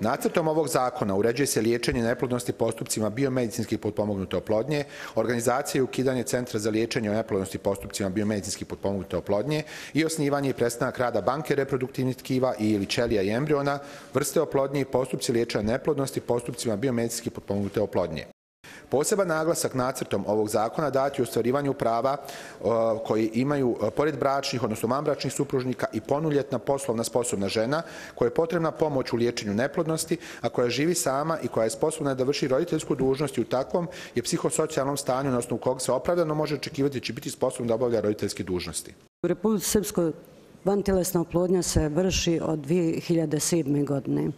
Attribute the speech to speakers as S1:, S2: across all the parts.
S1: Nacrtom ovog zakona uređuje se liječenje neplodnosti postupcima biomedicinski potpomognute oplodnje, organizacija i ukidanje Centra za liječenje neplodnosti postupcima biomedicinski potpomognute oplodnje i osnivanje i prestanak rada banke reproduktivnih tkiva ili ćelija i embriona, vrste oplodnje i postupci liječenja neplodnosti postupcima biomedicinski potpomognute oplodnje. Poseban naglasak nacrtom ovog zakona dat je u ostvarivanju prava koji imaju pored bračnih, odnosno vanbračnih supružnika i punoljetna poslovna sposobna žena koja je potrebna pomoć u liječenju neplodnosti, a koja živi sama i koja je sposobna da vrši roditeljsku dužnost i u takvom je psihosocijalnom stanju na osnovu kog se opravdano može očekivati da će biti sposobna da obavlja roditeljske dužnosti.
S2: U Republici Srpskoj vantelesna oplodnja se vrši od 2007. godine.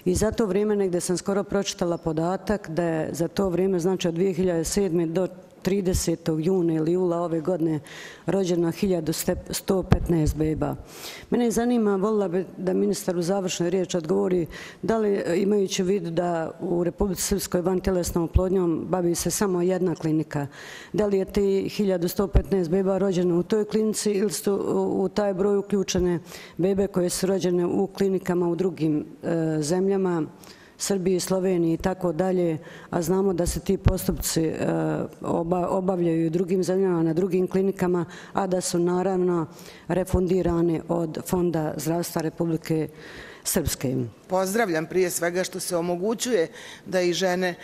S2: I za to vrijeme negdje sam skoro pročitala podatak da je za to vrijeme, znači od 2007. do 30. juna ili jula ove godine rođeno 1115 beba. Mene zanima, volila bi da ministar u završnoj riječi odgovori da li imajući u vidu da u Republici Srpskoj vantelesnom oplodnjom bavi se samo jedna klinika. Da li je ti 1115 beba rođeno u toj klinici ili su u taj broj uključene bebe koje su rođene u klinikama u drugim zemljama, Srbiji, Sloveniji i tako dalje, a znamo da se ti postupci obavljaju i u drugim zemljama, na drugim klinikama, a da su naravno refundirani od Fonda zdravstva Republike Srpske.
S3: Pozdravljam prije svega što se omogućuje da i žene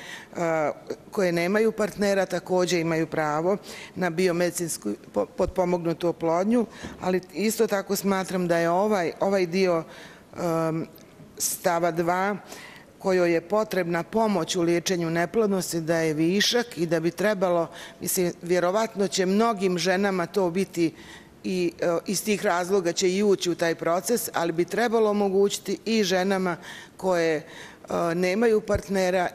S3: koje nemaju partnera također imaju pravo na biomedicinsku potpomognutu oplodnju, ali isto tako smatram da je ovaj dio stava 2 kojoj je potrebna pomoć u liječenju neplodnosti, da je višak i da bi trebalo, mislim, vjerovatno će mnogim ženama to biti i iz tih razloga će i ući u taj proces, ali bi trebalo omogućiti i ženama koje nemaju partnera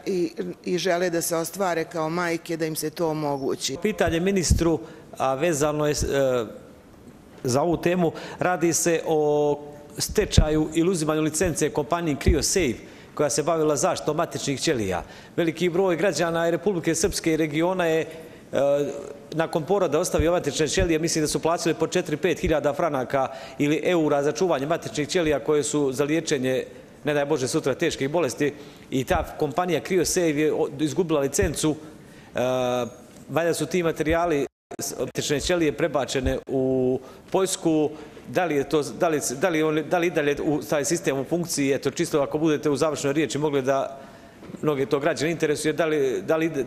S3: i žele da se ostvare kao majke, da im se to omogući.
S4: Pitanje ministru, a vezano je za ovu temu, radi se o stečaju ili uzimanju licence kompaniji CryoSafe, koja se bavila zaštitom matičnih ćelija. Veliki broj građana Republike Srpske i regiona je nakon poroda ostavio matične ćelije, mislim da su plaćali po 4-5 hiljada franaka ili eura za čuvanje matičnih ćelija koje su za liječenje, ne daj Bože, sutra teških bolesti, i ta kompanija CryoSafe je izgubila licencu. Valjda su ti materijali matične ćelije prebačene u Poljsku. Da li i dalje taj sistem u funkciji, eto čisto ako budete u završnoj riječi mogli da, mnoge to građane interesuje,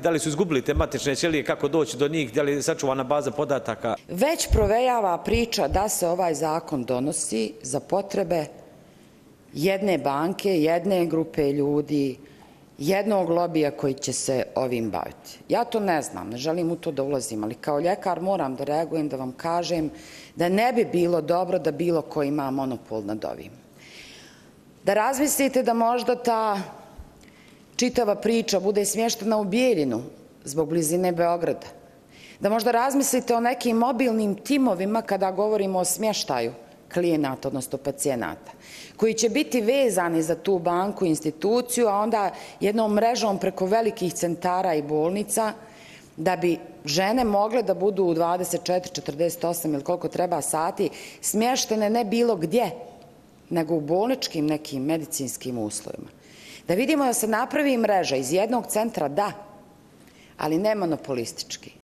S4: da li su izgubili te matične ćelije, kako doći do njih, da li je sačuvana baza podataka?
S5: Već provejava priča da se ovaj zakon donosi za potrebe jedne banke, jedne grupe ljudi, jednog lobija koji će se ovim baviti. Ja to ne znam, ne želim u to da ulazim, ali kao ljekar moram da reagujem, da vam kažem da ne bi bilo dobro da bilo ko ima monopol nad ovim. Da razmislite da možda ta čitava priča bude smještena u Bijeljinu zbog blizine Beograda. Da možda razmislite o nekim mobilnim timovima kada govorimo o smještaju klijenata, odnosno pacijenata, koji će biti vezani za tu banku, instituciju, a onda jednom mrežom preko velikih centara i bolnica, da bi žene mogle da budu u 24, 48 ili koliko treba sati smještene ne bilo gdje, nego u bolničkim nekim medicinskim uslovima. Da vidimo da se napravi mreža iz jednog centra, da, ali ne monopolistički.